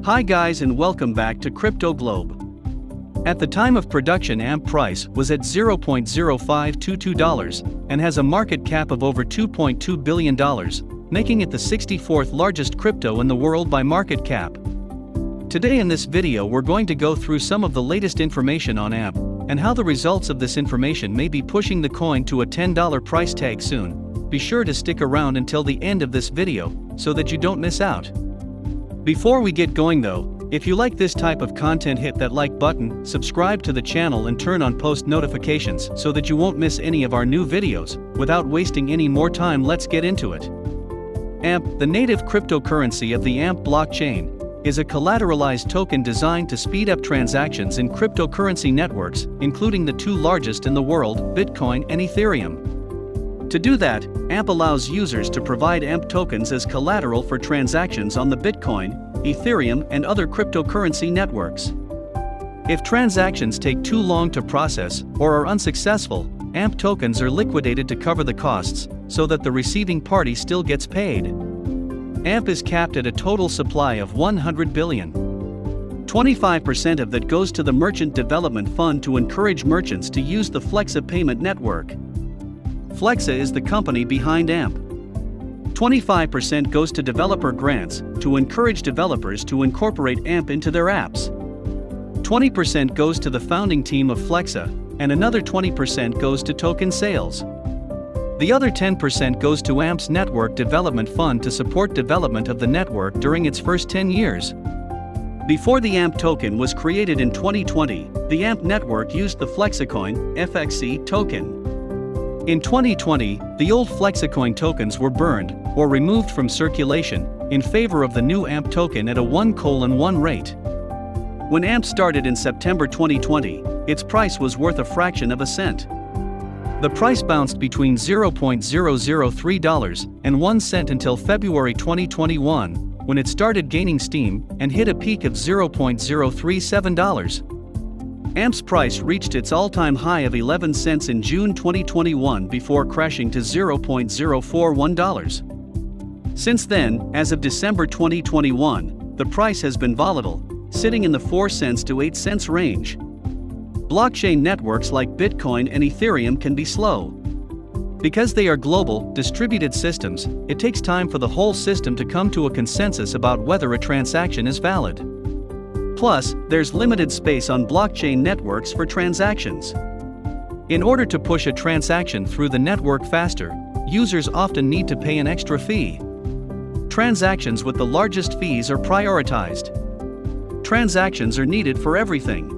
Hi guys and welcome back to Crypto Globe. At the time of production, AMP price was at $0.0522 and has a market cap of over $2.2 billion, making it the 64th largest crypto in the world by market cap. Today in this video we're going to go through some of the latest information on AMP, and how the results of this information may be pushing the coin to a $10 price tag soon. Be sure to stick around until the end of this video, so that you don't miss out. Before we get going though, if you like this type of content, hit that like button, subscribe to the channel and turn on post notifications so that you won't miss any of our new videos. Without wasting any more time, let's get into it. AMP, the native cryptocurrency of the AMP blockchain, is a collateralized token designed to speed up transactions in cryptocurrency networks, including the two largest in the world, Bitcoin and Ethereum. To do that, AMP allows users to provide AMP tokens as collateral for transactions on the Bitcoin, Ethereum, and other cryptocurrency networks. If transactions take too long to process or are unsuccessful, AMP tokens are liquidated to cover the costs, so that the receiving party still gets paid. AMP is capped at a total supply of 100 billion. 25% of that goes to the Merchant Development Fund to encourage merchants to use the Flexa payment network. Flexa is the company behind AMP. 25% goes to developer grants, to encourage developers to incorporate AMP into their apps. 20% goes to the founding team of Flexa, and another 20% goes to token sales. The other 10% goes to AMP's Network Development Fund to support development of the network during its first 10 years. Before the AMP token was created in 2020, the AMP network used the flexacoin (FXC) token. In 2020, the old flexacoin tokens were burned or removed from circulation in favor of the new AMP token at a 1:1 rate. When AMP started in September 2020, its price was worth a fraction of a cent. The price bounced between $0.003 and 1 cent until February 2021, when it started gaining steam and hit a peak of $0.037. AMP's price reached its all-time high of 11 cents in June 2021 before crashing to $0.041. Since then, as of December 2021, the price has been volatile, sitting in the 4 cents to 8 cents range. Blockchain networks like Bitcoin and Ethereum can be slow. Because they are global, distributed systems, it takes time for the whole system to come to a consensus about whether a transaction is valid. Plus, there's limited space on blockchain networks for transactions. In order to push a transaction through the network faster, users often need to pay an extra fee. Transactions with the largest fees are prioritized. Transactions are needed for everything.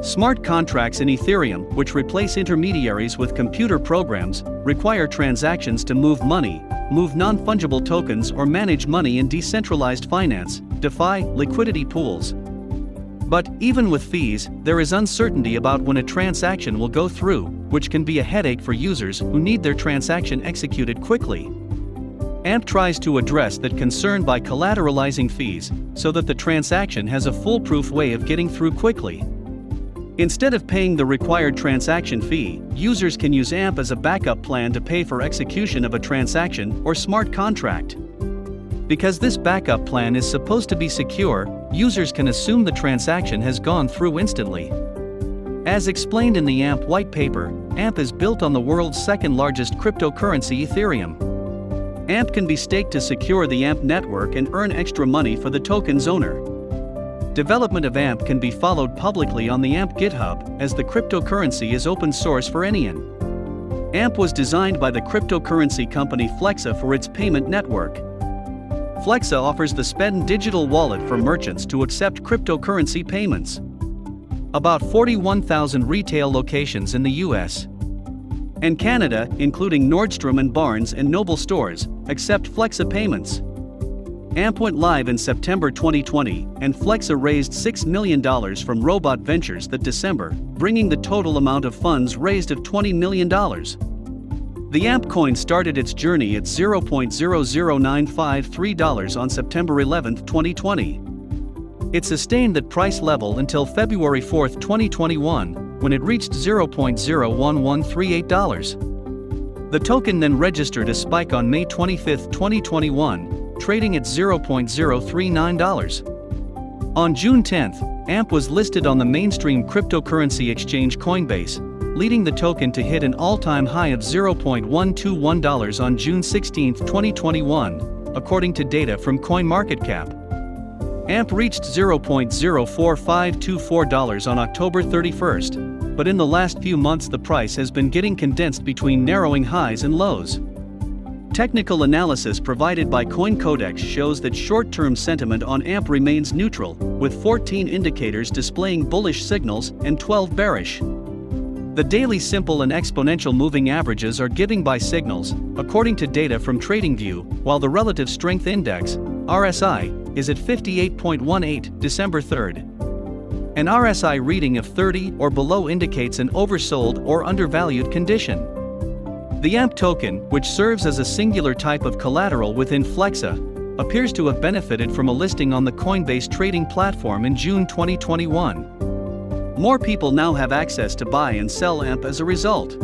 Smart contracts in Ethereum, which replace intermediaries with computer programs, require transactions to move money, move non-fungible tokens, or manage money in decentralized finance, DeFi, liquidity pools. But even with fees, there is uncertainty about when a transaction will go through, which can be a headache for users who need their transaction executed quickly. AMP tries to address that concern by collateralizing fees, so that the transaction has a foolproof way of getting through quickly. Instead of paying the required transaction fee, users can use AMP as a backup plan to pay for execution of a transaction or smart contract. Because this backup plan is supposed to be secure, users can assume the transaction has gone through instantly. As explained in the AMP white paper, AMP is built on the world's second largest cryptocurrency, Ethereum. AMP can be staked to secure the AMP network and earn extra money for the token's owner. Development of AMP can be followed publicly on the AMP GitHub, as the cryptocurrency is open source for anyone. AMP was designed by the cryptocurrency company Flexa for its payment network. Flexa offers the spend digital wallet for merchants to accept cryptocurrency payments. About 41,000 retail locations in the US and Canada, including Nordstrom and Barnes and Noble stores, accept Flexa payments. AMP went live in September 2020, and Flexa raised $6 million from Robot Ventures that December, bringing the total amount of funds raised of $20 million. The AMP coin started its journey at $0.00953 on September 11, 2020. It sustained that price level until February 4, 2021, when it reached $0.01138. The token then registered a spike on May 25, 2021, trading at $0.039. On June 10, AMP was listed on the mainstream cryptocurrency exchange Coinbase, leading the token to hit an all-time high of $0.121 on June 16, 2021, according to data from CoinMarketCap. AMP reached $0.04524 on October 31, but in the last few months the price has been getting condensed between narrowing highs and lows. Technical analysis provided by CoinCodex shows that short-term sentiment on AMP remains neutral, with 14 indicators displaying bullish signals and 12 bearish. The daily simple and exponential moving averages are giving buy signals, according to data from TradingView, while the relative strength index, RSI, is at 58.18 December 3. An RSI reading of 30 or below indicates an oversold or undervalued condition. The AMP token, which serves as a singular type of collateral within Flexa, appears to have benefited from a listing on the Coinbase trading platform in June 2021. More people now have access to buy and sell AMP as a result.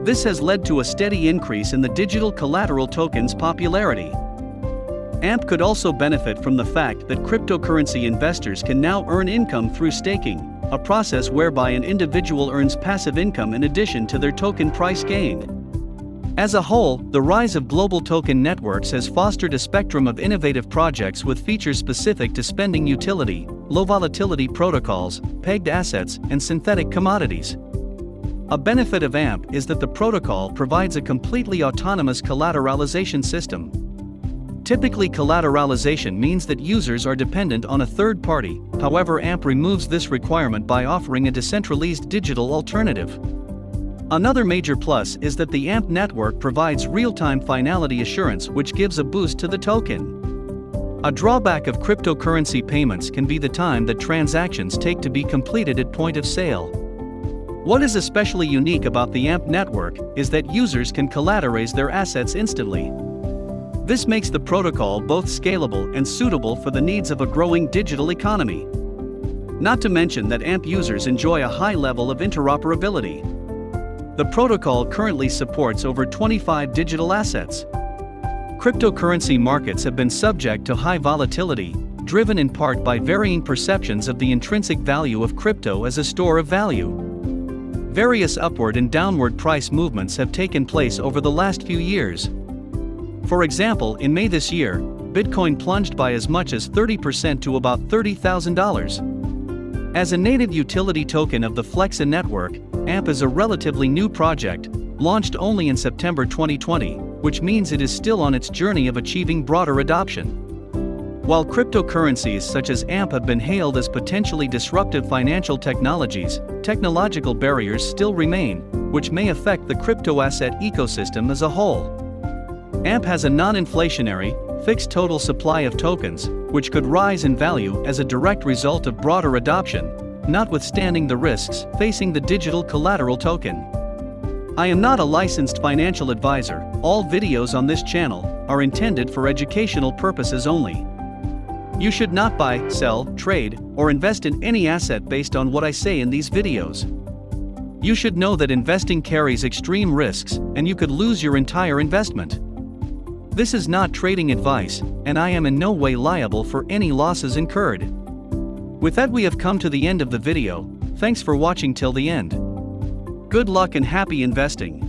This has led to a steady increase in the digital collateral token's popularity. AMP could also benefit from the fact that cryptocurrency investors can now earn income through staking, a process whereby an individual earns passive income in addition to their token price gain. As a whole, the rise of global token networks has fostered a spectrum of innovative projects with features specific to spending utility, low volatility protocols, pegged assets, and synthetic commodities. A benefit of AMP is that the protocol provides a completely autonomous collateralization system. Typically, collateralization means that users are dependent on a third party, however, AMP removes this requirement by offering a decentralized digital alternative. Another major plus is that the AMP network provides real-time finality assurance, which gives a boost to the token. A drawback of cryptocurrency payments can be the time that transactions take to be completed at point of sale. What is especially unique about the AMP network is that users can collateralize their assets instantly. This makes the protocol both scalable and suitable for the needs of a growing digital economy. Not to mention that AMP users enjoy a high level of interoperability. The protocol currently supports over 25 digital assets. Cryptocurrency markets have been subject to high volatility, driven in part by varying perceptions of the intrinsic value of crypto as a store of value. Various upward and downward price movements have taken place over the last few years. For example, in May this year, Bitcoin plunged by as much as 30% to about $30,000. As a native utility token of the Flexa network, AMP is a relatively new project, launched only in September 2020, which means it is still on its journey of achieving broader adoption. While cryptocurrencies such as AMP have been hailed as potentially disruptive financial technologies, technological barriers still remain, which may affect the crypto asset ecosystem as a whole. AMP has a non-inflationary, fixed total supply of tokens, which could rise in value as a direct result of broader adoption, notwithstanding the risks facing the digital collateral token. I am not a licensed financial advisor. All videos on this channel are intended for educational purposes only. You should not buy, sell, trade, or invest in any asset based on what I say in these videos. You should know that investing carries extreme risks, and you could lose your entire investment. This is not trading advice, and I am in no way liable for any losses incurred. With that, we have come to the end of the video. Thanks for watching till the end. Good luck and happy investing.